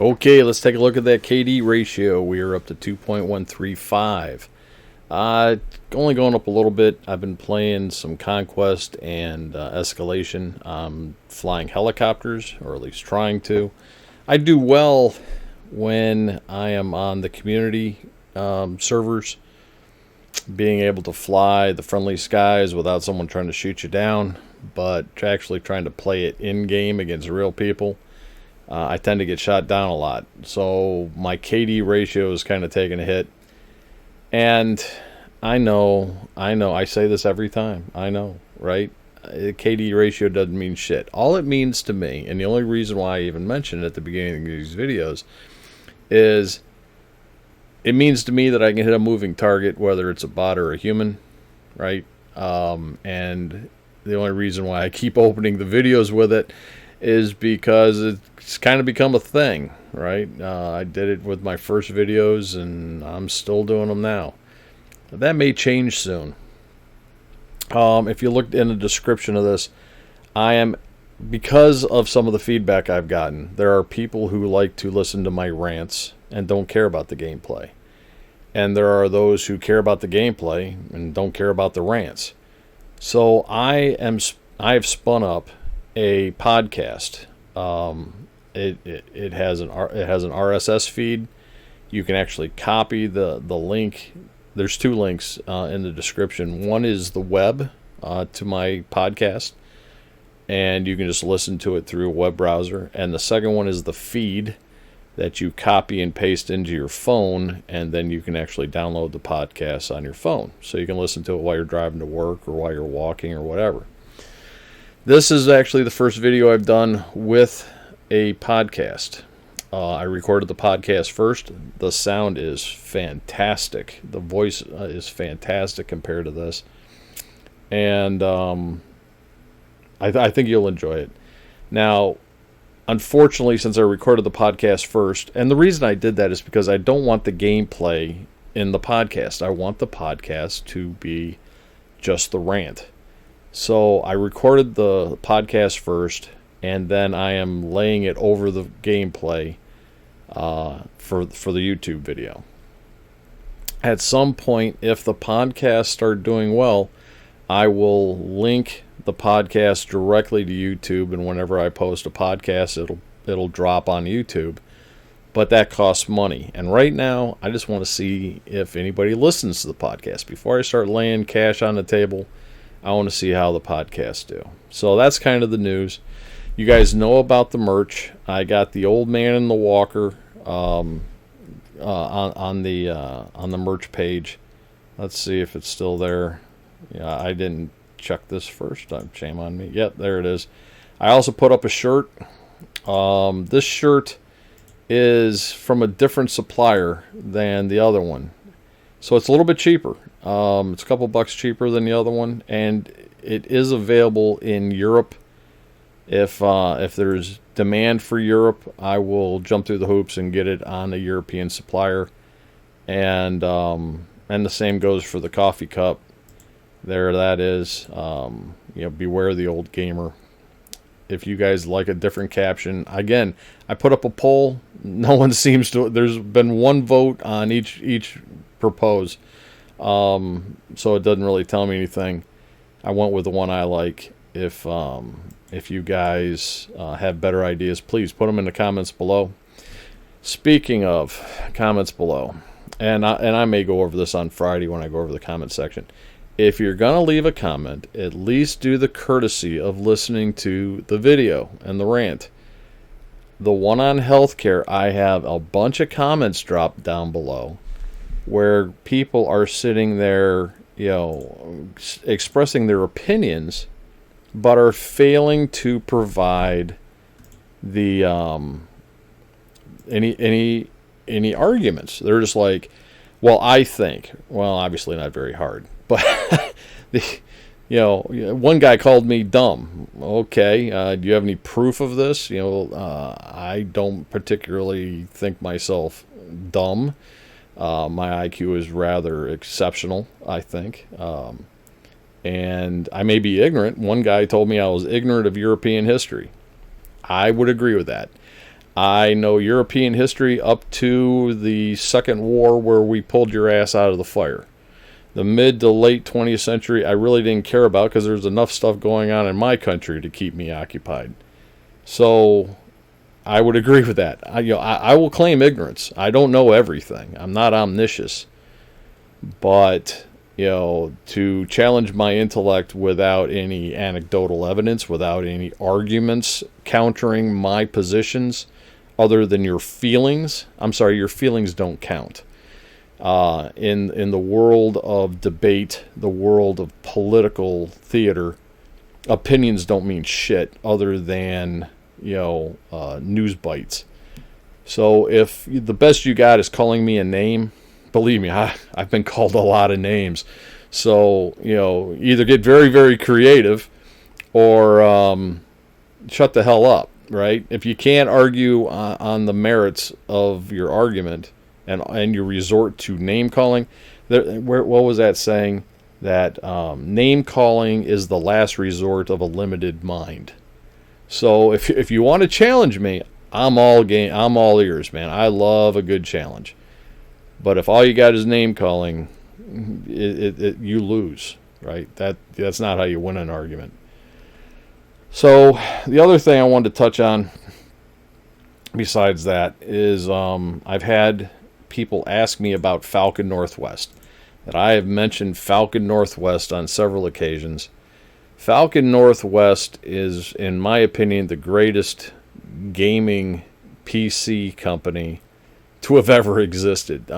Okay, let's take a look at that KD ratio. We are up to 2.135. Only going up a little bit. I've been playing some Conquest and Escalation, flying helicopters, or at least trying to. I do well when I am on the community servers, being able to fly the friendly skies without someone trying to shoot you down, but actually trying to play it in-game against real people. I tend to get shot down a lot, so my KD ratio is kind of taking a hit. And I know, I say this every time. I know, right? KD ratio doesn't mean shit. All it means to me, and the only reason why I even mentioned it at the beginning of these videos, is it means to me that I can hit a moving target, whether it's a bot or a human, right? And the only reason why I keep opening the videos with it is because it's kind of become a thing, right? I did it with my first videos, and I'm still doing them now. That may change soon. If you look in the description of this, because of some of the feedback I've gotten, there are people who like to listen to my rants and don't care about the gameplay. And there are those who care about the gameplay and don't care about the rants. So I have spun up a podcast. It has an RSS feed. You can actually copy the link. There's two links in the description. One is the web to my podcast, and you can just listen to it through a web browser. And the second one is the feed that you copy and paste into your phone, and then you can actually download the podcast on your phone. So you can listen to it while you're driving to work or while you're walking or whatever. This is actually the first video I've done with a podcast. I recorded the podcast first. The sound is fantastic. The voice is fantastic compared to this. And I think you'll enjoy it. Now, unfortunately, since I recorded the podcast first, and the reason I did that is because I don't want the gameplay in the podcast. I want the podcast to be just the rant. So I recorded the podcast first, and then I am laying it over the gameplay for the YouTube video. At some point, if the podcasts start doing well, I will link the podcast directly to YouTube, and whenever I post a podcast, it'll drop on YouTube. But that costs money. And right now, I just want to see if anybody listens to the podcast. Before I start laying cash on the table, I want to see how the podcasts do. So that's kind of the news. You guys know about the merch. I got the old man and the walker on the merch page. Let's see if it's still there. Yeah, I didn't check this first. Shame on me. Yep, there it is. I also put up a shirt. This shirt is from a different supplier than the other one, so it's a little bit cheaper. It's a couple bucks cheaper than the other one, and it is available in Europe. If there's demand for Europe, I will jump through the hoops and get it on a European supplier. And the same goes for the coffee cup. There that is. Beware the old gamer. If you guys like a different caption, again, I put up a poll. No one seems to. There's been one vote on each propose. So it doesn't really tell me anything. I went with the one I like. If you guys have better ideas, please put them in the comments below. Speaking of comments below, and I may go over this on Friday when I go over the comment section. If you're going to leave a comment, at least do the courtesy of listening to the video and the rant. The one on healthcare, I have a bunch of comments dropped down below where people are sitting there, expressing their opinions, but are failing to provide the any arguments. They're just like, well, I think. Well, obviously not very hard, but one guy called me dumb. Okay, do you have any proof of this? I don't particularly think myself dumb. My IQ is rather exceptional, I think. And I may be ignorant. One guy told me I was ignorant of European history. I would agree with that. I know European history up to the Second War where we pulled your ass out of the fire. The mid to late 20th century, I really didn't care about because there's enough stuff going on in my country to keep me occupied. So I would agree with that. I will claim ignorance. I don't know everything. I'm not omniscient. But, to challenge my intellect without any anecdotal evidence, without any arguments countering my positions, other than your feelings, I'm sorry, your feelings don't count. In the world of debate, the world of political theater, opinions don't mean shit other than, news bites. So if the best you got is calling me a name, believe me, I've been called a lot of names. So, either get very, very creative or shut the hell up, right? If you can't argue on the merits of your argument and you resort to name calling, what was that saying? That name calling is the last resort of a limited mind. So if you want to challenge me, I'm all ears, man. I love a good challenge. But if all you got is name calling, you lose, right? That's not how you win an argument. So the other thing I wanted to touch on besides that is I've had people ask me about Falcon Northwest. That I have mentioned Falcon Northwest on several occasions. Falcon Northwest is, in my opinion, the greatest gaming PC company to have ever existed.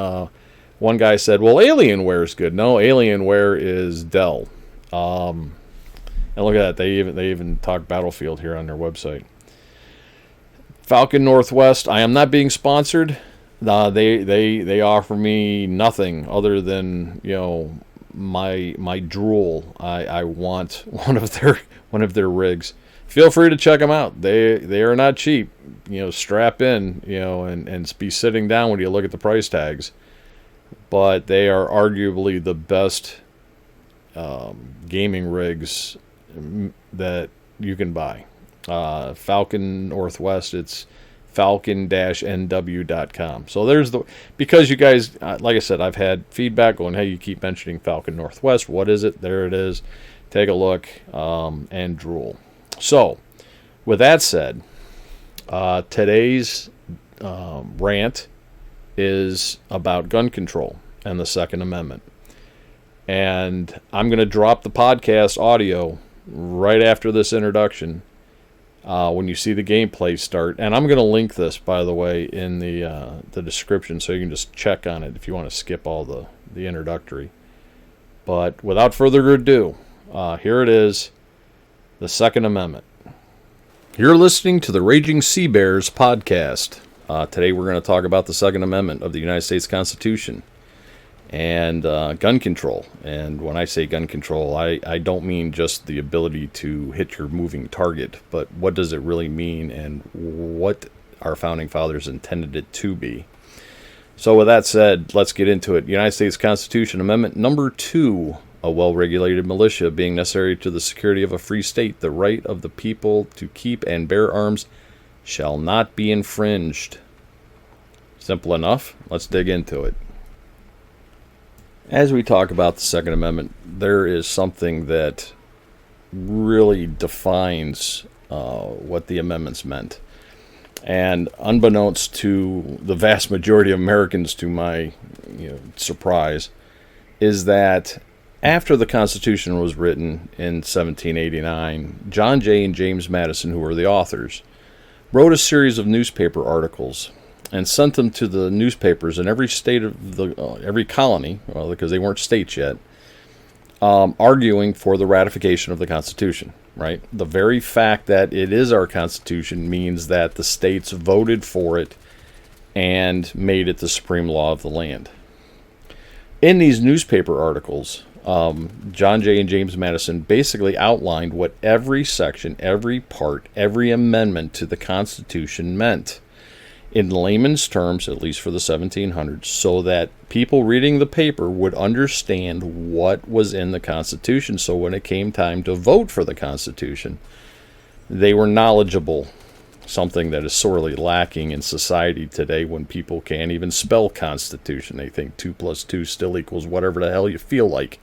One guy said, well, Alienware is good. No, Alienware is Dell. And look at that. They even talk Battlefield here on their website. Falcon Northwest, I am not being sponsored. They offer me nothing other than, my drool. I want one of their rigs. Feel free to check them out. They are not cheap. Strap in, and be sitting down when you look at the price tags. But they are arguably the best gaming rigs that you can buy. Falcon Northwest, it's falcon-nw.com. So because you guys, like I said, I've had feedback going, hey, you keep mentioning Falcon Northwest. What is it? There it is. Take a look and drool. So, with that said, today's rant is about gun control and the Second Amendment. And I'm going to drop the podcast audio right after this introduction when you see the gameplay start. And I'm going to link this, by the way, in the description so you can just check on it if you want to skip all the introductory. But without further ado, here it is, the Second Amendment. You're listening to the Raging SeaBears podcast. Today we're going to talk about the Second Amendment of the United States Constitution and gun control. And when I say gun control, I don't mean just the ability to hit your moving target, but what does it really mean and what our founding fathers intended it to be. So with that said, let's get into it. United States Constitution Amendment number 2, a well-regulated militia being necessary to the security of a free state, the right of the people to keep and bear arms shall not be infringed. Simple enough. Let's dig into it. As we talk about the Second Amendment, there is something that really defines what the amendments meant. And unbeknownst to the vast majority of Americans, to my surprise, is that after the Constitution was written in 1789, John Jay and James Madison, who were the authors, wrote a series of newspaper articles and sent them to the newspapers in every state of every colony, because they weren't states yet, arguing for the ratification of the Constitution. Right? The very fact that it is our Constitution means that the states voted for it and made it the supreme law of the land. In these newspaper articles, John Jay and James Madison basically outlined what every section, every part, every amendment to the Constitution meant in layman's terms, at least for the 1700s, so that people reading the paper would understand what was in the Constitution. So when it came time to vote for the Constitution, they were knowledgeable something that is sorely lacking in society today when people can't even spell Constitution. They think 2 + 2 still equals whatever the hell you feel like.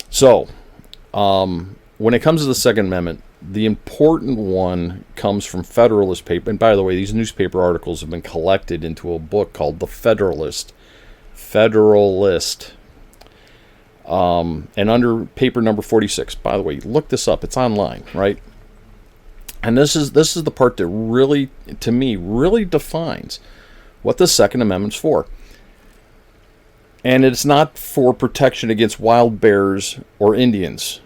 So, when it comes to the Second Amendment, the important one comes from Federalist paper. And by the way, these newspaper articles have been collected into a book called The Federalist. And under paper number 46. By the way, look this up. It's online, right? And this is the part that really, to me, really defines what the Second Amendment's for. And it's not for protection against wild bears or Indians.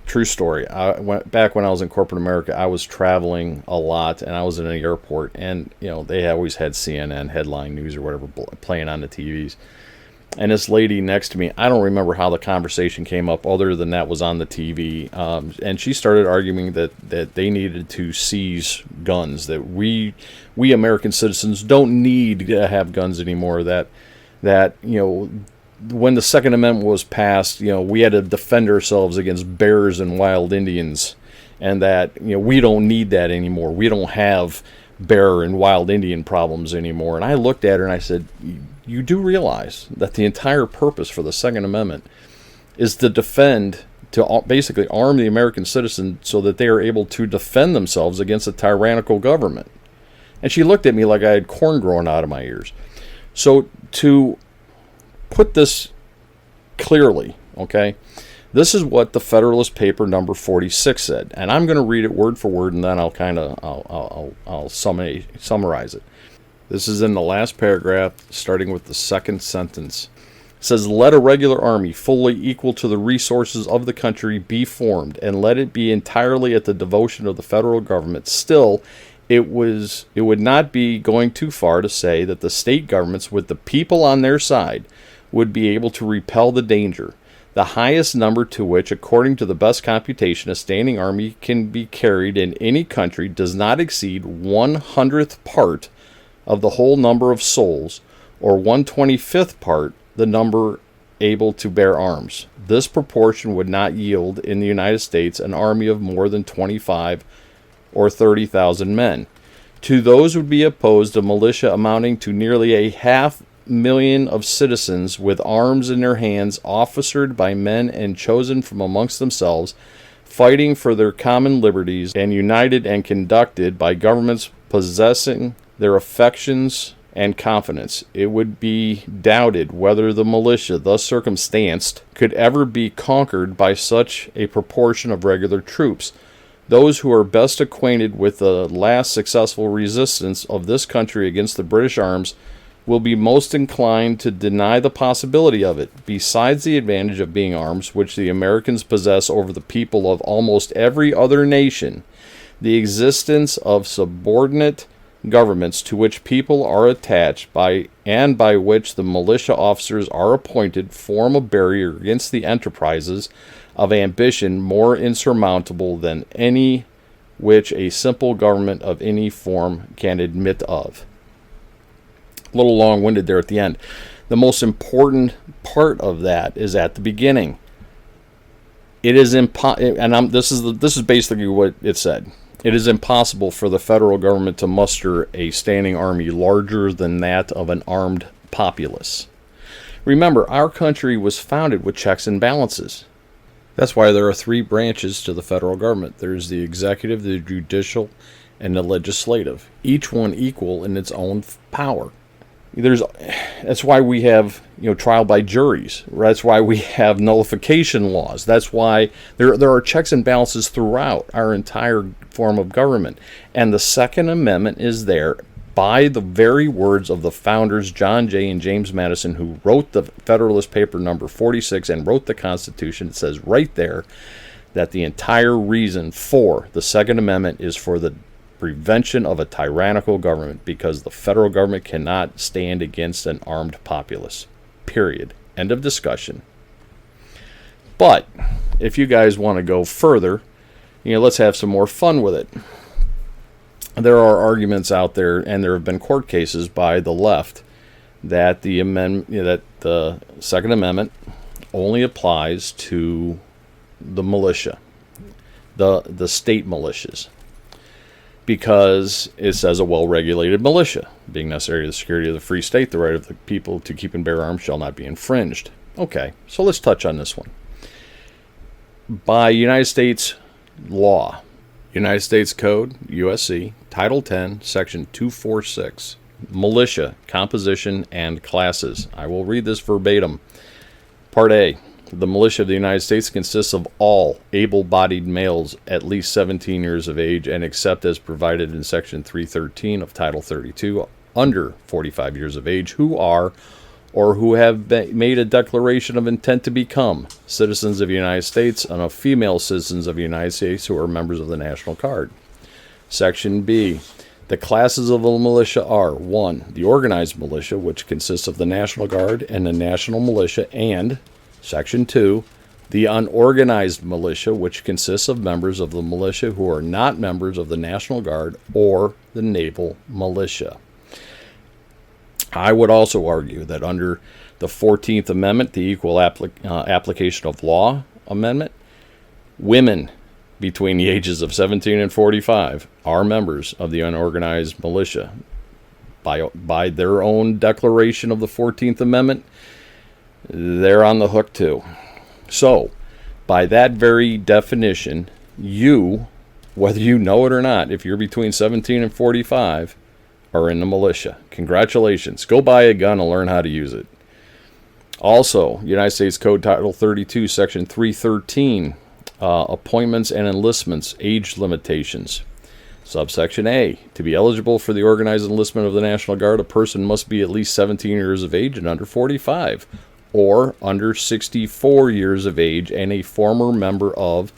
True story. Back when I was in corporate America, I was traveling a lot, and I was in an airport, and they always had CNN headline news or whatever playing on the TVs. And this lady next to me, I don't remember how the conversation came up other than that was on the TV. And she started arguing that they needed to seize guns, that we American citizens don't need to have guns anymore, that when the Second Amendment was passed, we had to defend ourselves against bears and wild Indians, and that we don't need that anymore. We don't have bear and wild Indian problems anymore. And I looked at her and I said, you do realize that the entire purpose for the Second Amendment is to defend, to basically arm the American citizen so that they are able to defend themselves against a tyrannical government. And she looked at me like I had corn growing out of my ears. So to put this clearly, okay, this is what the Federalist paper number 46 said, and I'm going to read it word for word, and then I'll summarize it. This is in the last paragraph, starting with the second sentence. It says, "Let a regular army fully equal to the resources of the country be formed, and let it be entirely at the devotion of the federal government. Still, it would not be going too far to say that the state governments, with the people on their side, would be able to repel the danger. The highest number to which, according to the best computation, a standing army can be carried in any country does not exceed 1/100th part of the whole number of souls, or 1/25th part the number able to bear arms. This proportion would not yield in the United States an army of more than 25 or 30,000 men. To those would be opposed a militia amounting to nearly 500,000 of citizens with arms in their hands, officered by men and chosen from amongst themselves, fighting for their common liberties, and united and conducted by governments possessing their affections and confidence. It would be doubted whether the militia, thus circumstanced, could ever be conquered by such a proportion of regular troops. Those who are best acquainted with the last successful resistance of this country against the British arms will be most inclined to deny the possibility of it. Besides the advantage of being arms, which the Americans possess over the people of almost every other nation, the existence of subordinate governments to which people are attached by which the militia officers are appointed form a barrier against the enterprises of ambition more insurmountable than any which a simple government of any form can admit of." A little long-winded there at the end. The most important part of that is at the beginning. It is this is basically what it said. It is impossible for the federal government to muster a standing army larger than that of an armed populace. Remember, our country was founded with checks and balances. That's why there are 3 branches to the federal government. There's the executive, the judicial, and the legislative, each one equal in its own power. That's why we have trial by juries. That's why we have nullification laws. That's why there are checks and balances throughout our entire form of government. And the Second Amendment is there by the very words of the founders, John Jay and James Madison, who wrote the Federalist Paper number 46 and wrote the Constitution. It says right there that the entire reason for the Second Amendment is for the prevention of a tyrannical government, because the federal government cannot stand against an armed populace. Period. End of discussion. But if you guys want to go further, let's have some more fun with it. There are arguments out there, and there have been court cases by the left that the Second Amendment only applies to the militia, the state militias. because it says a well-regulated militia, being necessary to the security of the free state, the right of the people to keep and bear arms shall not be infringed. Okay, so let's touch on this one. By United States law, United States Code, USC, Title 10, Section 246, militia, composition, and classes. I will read this verbatim. Part A. The militia of the United States consists of all able-bodied males at least 17 years of age and except as provided in Section 313 of Title 32 under 45 years of age who are or who have made a declaration of intent to become citizens of the United States and of female citizens of the United States who are members of the National Guard. Section B. The classes of the militia are 1. The organized militia, which consists of the National Guard and the National Militia, and Section 2, the unorganized militia, which consists of members of the militia who are not members of the National Guard or the Naval Militia. I would also argue that under the 14th Amendment, the Equal Application of Law Amendment, women between the ages of 17 and 45 are members of the unorganized militia. By their own declaration of the 14th Amendment, they're on the hook too. So, by that very definition, you, whether you know it or not, if you're between 17 and 45, are in the militia. Congratulations. Go buy a gun and learn how to use it. Also, United States Code Title 32, Section 313, appointments and enlistments, age limitations. Subsection A, to be eligible for the organized enlistment of the National Guard, a person must be at least 17 years of age and under 45. Or under 64 years of age and a former member of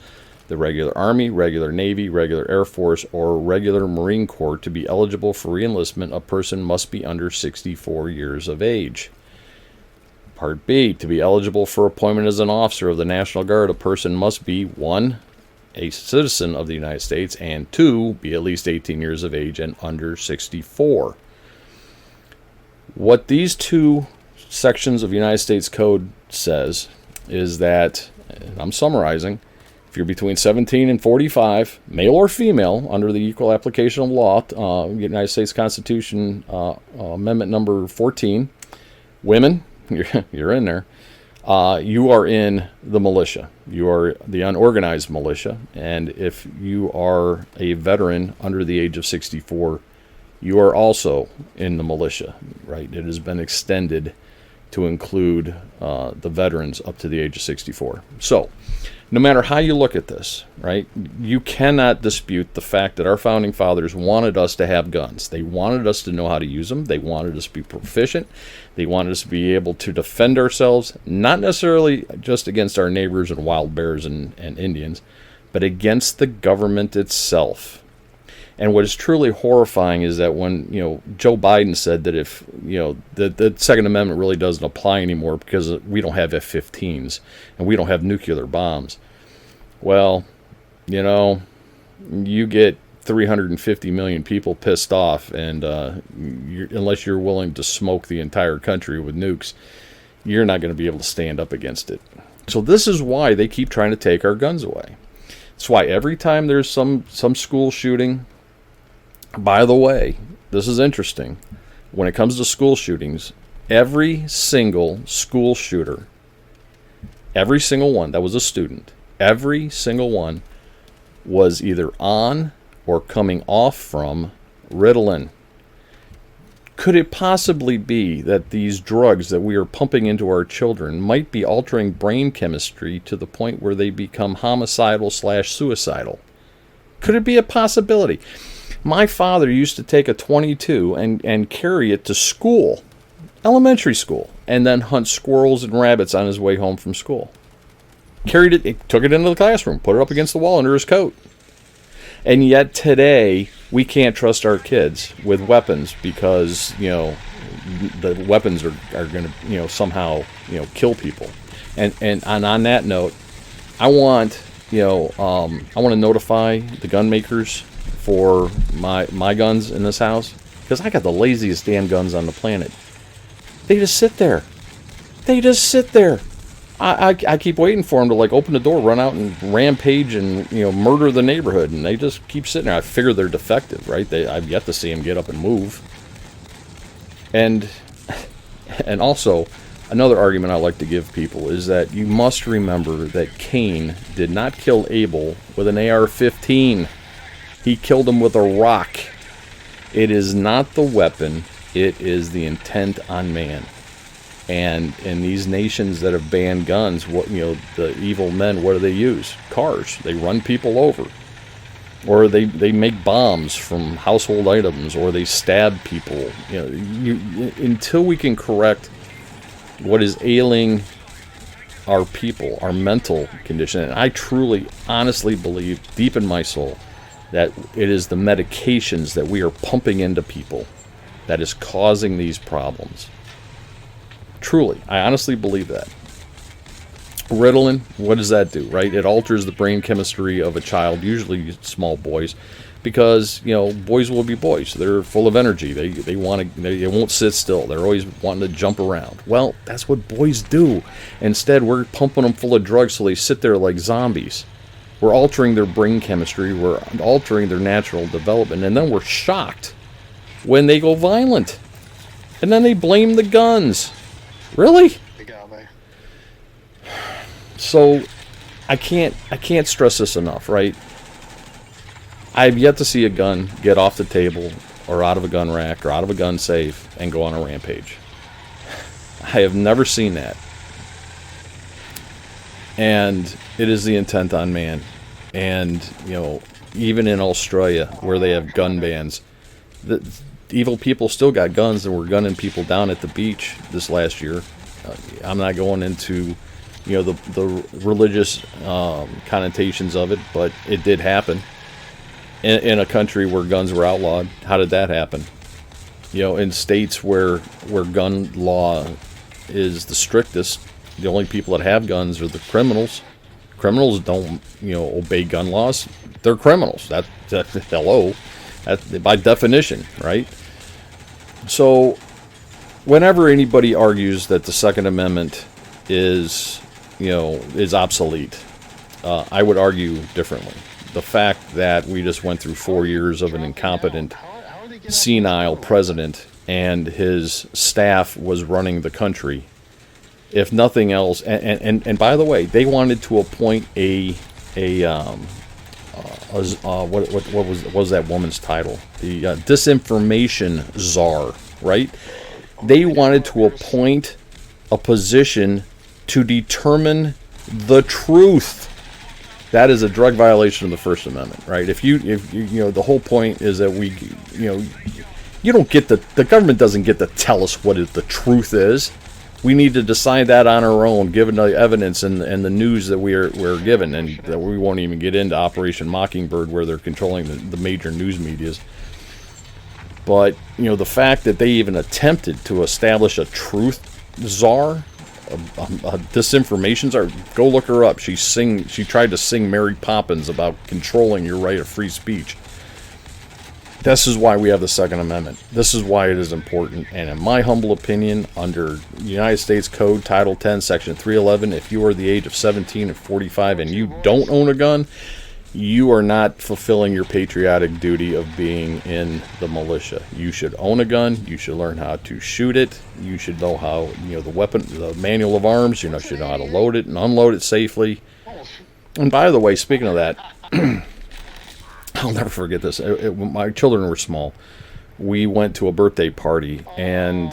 the regular Army, regular Navy, regular Air Force, or regular Marine Corps. To be eligible for reenlistment, a person must be under 64 years of age. Part B, to be eligible for appointment as an officer of the National Guard, a person must be 1, a citizen of the United States, and 2, be at least 18 years of age and under 64. What these two sections of United States Code says is that, and I'm summarizing, if you're between 17 and 45, male or female, under the Equal Application of Law, United States Constitution, Amendment number 14, women, you're in there, you are in the militia. You are the unorganized militia, and if you are a veteran under the age of 64, you are also in the militia, right? It has been extended to include the veterans up to the age of 64. So, no matter how you look at this, right, you cannot dispute the fact that our founding fathers wanted us to have guns. They wanted us to know how to use them. They wanted us to be proficient. They wanted us to be able to defend ourselves, not necessarily just against our neighbors and wild bears and Indians, but against the government itself. And what is truly horrifying is that when, Joe Biden said that if, the Second Amendment really doesn't apply anymore because we don't have F-15s and we don't have nuclear bombs. Well, you get 350 million people pissed off, and unless you're willing to smoke the entire country with nukes, you're not going to be able to stand up against it. So this is why they keep trying to take our guns away. It's why every time there's some school shooting. By the way, this is interesting. When it comes to school shootings, every single school shooter, every single one that was a student, every single one was either on or coming off from Ritalin. Could it possibly be that these drugs that we are pumping into our children might be altering brain chemistry to the point where they become homicidal/suicidal? Could it be a possibility? My father used to take a .22 and carry it to school, elementary school, and then hunt squirrels and rabbits on his way home from school. Took it into the classroom, put it up against the wall under his coat. And yet today, we can't trust our kids with weapons because, the weapons are going to, somehow, kill people. And on that note, I want to notify the gun makers for my guns in this house, because I got the laziest damn guns on the planet. They just sit there. I keep waiting for them to like open the door, run out and rampage and murder the neighborhood, and they just keep sitting there. I figure they're defective, right? I've yet to see them get up and move. And also, another argument I like to give people is that you must remember that Cain did not kill Abel with an AR-15. He killed him with a rock. It is not the weapon, it is the intent on man. And in these nations that have banned guns, the evil men, what do they use? Cars. They run people over. Or they make bombs from household items, or they stab people. Until we can correct what is ailing our people, our mental condition, and I truly, honestly believe, deep in my soul, that it is the medications that we are pumping into people that is causing these problems. Truly, I honestly believe that. Ritalin, what does that do, right? It alters the brain chemistry of a child, usually small boys, because, boys will be boys. They're full of energy. They won't sit still. They're always wanting to jump around. Well, that's what boys do. Instead, we're pumping them full of drugs so they sit there like zombies. We're altering their brain chemistry. We're altering their natural development. And then we're shocked when they go violent. And then they blame the guns. Really? So, I can't stress this enough, right? I've yet to see a gun get off the table or out of a gun rack or out of a gun safe and go on a rampage. I have never seen that. And it is the intent on man. And, even in Australia, where they have gun bans, the evil people still got guns and were gunning people down at the beach this last year. I'm not going into the religious connotations of it, but it did happen in a country where guns were outlawed. How did that happen? In states where gun law is the strictest, the only people that have guns are the criminals. Criminals don't obey gun laws. They're criminals. That hello, that by definition, right? So whenever anybody argues that the Second Amendment is obsolete, I would argue differently. The fact that we just went through 4 years of an incompetent, senile president and his staff was running the country, if nothing else, and by the way, they wanted to appoint what was that woman's title? The disinformation czar, right? They wanted to appoint a position to determine the truth. That is a direct violation of the First Amendment, right? If the whole point is that you don't get the government doesn't get to tell us what the truth is. We need to decide that on our own, given the evidence and the news that we're given, and that we won't even get into Operation Mockingbird, where they're controlling the major news medias. But the fact that they even attempted to establish a truth czar, a disinformation czar, go look her up. She tried to sing Mary Poppins about controlling your right of free speech. This is why we have the Second Amendment. This is why it is important. And in my humble opinion, under United States Code, Title 10, Section 311, if you are the age of 17 and 45 and you don't own a gun, you are not fulfilling your patriotic duty of being in the militia. You should own a gun. You should learn how to shoot it. You should know how, the weapon, the manual of arms, you should know how to load it and unload it safely. And by the way, speaking of that, I'll never forget this. My children were small. We went to a birthday party, and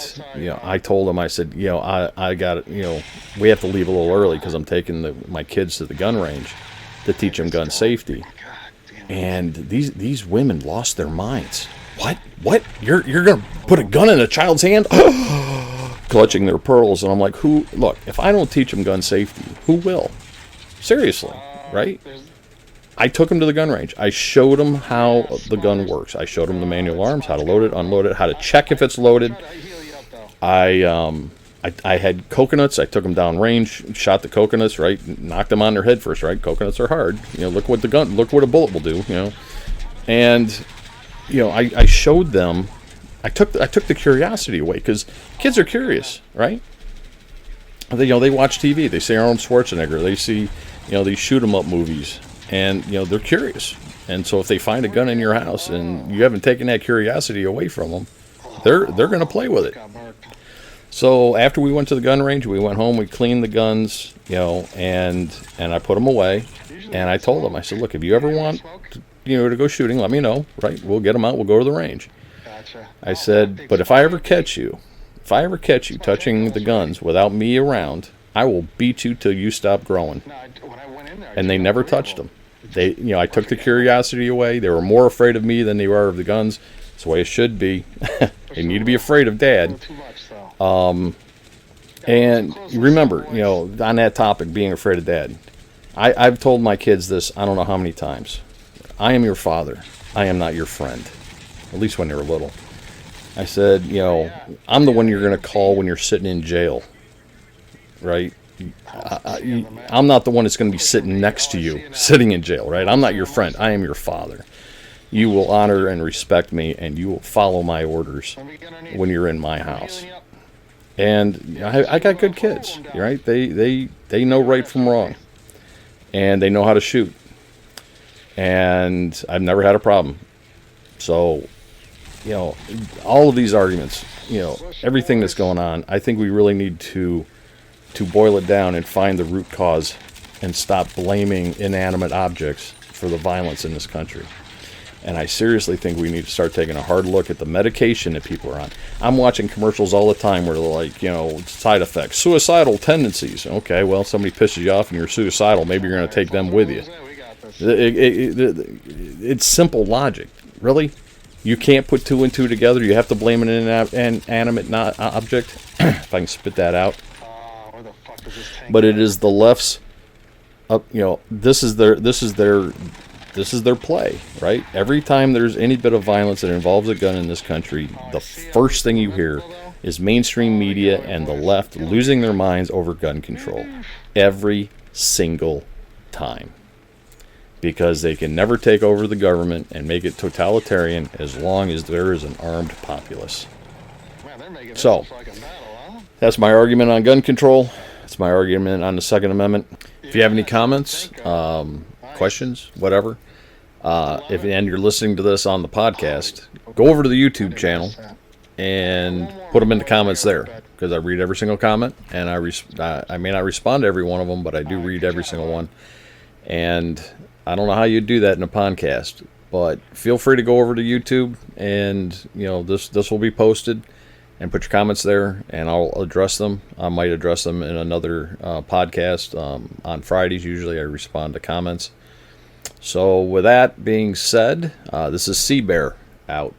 I told them, I said, I got we have to leave a little early because I'm taking my kids to the gun range to teach them gun safety. And these women lost their minds. What? You're gonna put a gun in a child's hand? Clutching their pearls. And I'm like, look, if I don't teach them gun safety, who will? Seriously, right? I took them to the gun range. I showed them how the gun works. I showed them the manual arms, how to load it, unload it, how to check if it's loaded. I had coconuts. I took them down range, shot the coconuts, right? Knocked them on their head first, right? Coconuts are hard. Look what a bullet will do, And, I showed them. I took the curiosity away because kids are curious, right? they watch TV. They see Arnold Schwarzenegger. They see, these shoot 'em up movies, and they're curious. And so if they find a gun in your house and you haven't taken that curiosity away from them, they're going to play with it. So after we went to the gun range, we went home, we cleaned the guns, and I put them away. And I told them, I said, look, if you ever want to go shooting, let me know, right? We'll get them out. We'll go to the range. I said, but if I ever catch you touching the guns without me around, I will beat you till you stop growing. And they never touched them. I took the curiosity away. They were more afraid of me than they were of the guns. That's the way it should be. They need to be afraid of Dad. And remember, on that topic, being afraid of Dad, I've told my kids this I don't know how many times. I am your father. I am not your friend. At least when they were little. I said, I'm the one you're going to call when you're sitting in jail. Right? I'm not the one that's going to be sitting next to you, sitting in jail, right? I'm not your friend. I am your father. You will honor and respect me, and you will follow my orders when you're in my house. And I got good kids, right? They know right from wrong, and they know how to shoot. And I've never had a problem. So, all of these arguments, everything that's going on, I think we really need to boil it down and find the root cause and stop blaming inanimate objects for the violence in this country. And I seriously think we need to start taking a hard look at the medication that people are on. I'm watching commercials all the time where they're like, side effects, suicidal tendencies. Okay, well, somebody pisses you off and you're suicidal. Maybe you're going to take them with you. It's simple logic. Really? You can't put two and two together. You have to blame an inanimate object. If I can spit that out. But it is the left's. This is their play, right? Every time there's any bit of violence that involves a gun in this country, the first thing you hear is mainstream media and the left losing their minds over gun control. Every single time. Because they can never take over the government and make it totalitarian as long as there is an armed populace. So, that's my argument on gun control. That's my argument on the Second Amendment. If you have any comments, questions, whatever, and you're listening to this on the podcast, go over to the YouTube channel and put them in the comments there, because I read every single comment, and I may not respond to every one of them, but I do read every single one. And I don't know how you do that in a podcast, but feel free to go over to YouTube, and this will be posted, and put your comments there, and I'll address them. I might address them in another podcast. On Fridays, usually I respond to comments. So with that being said, this is SeaBear out.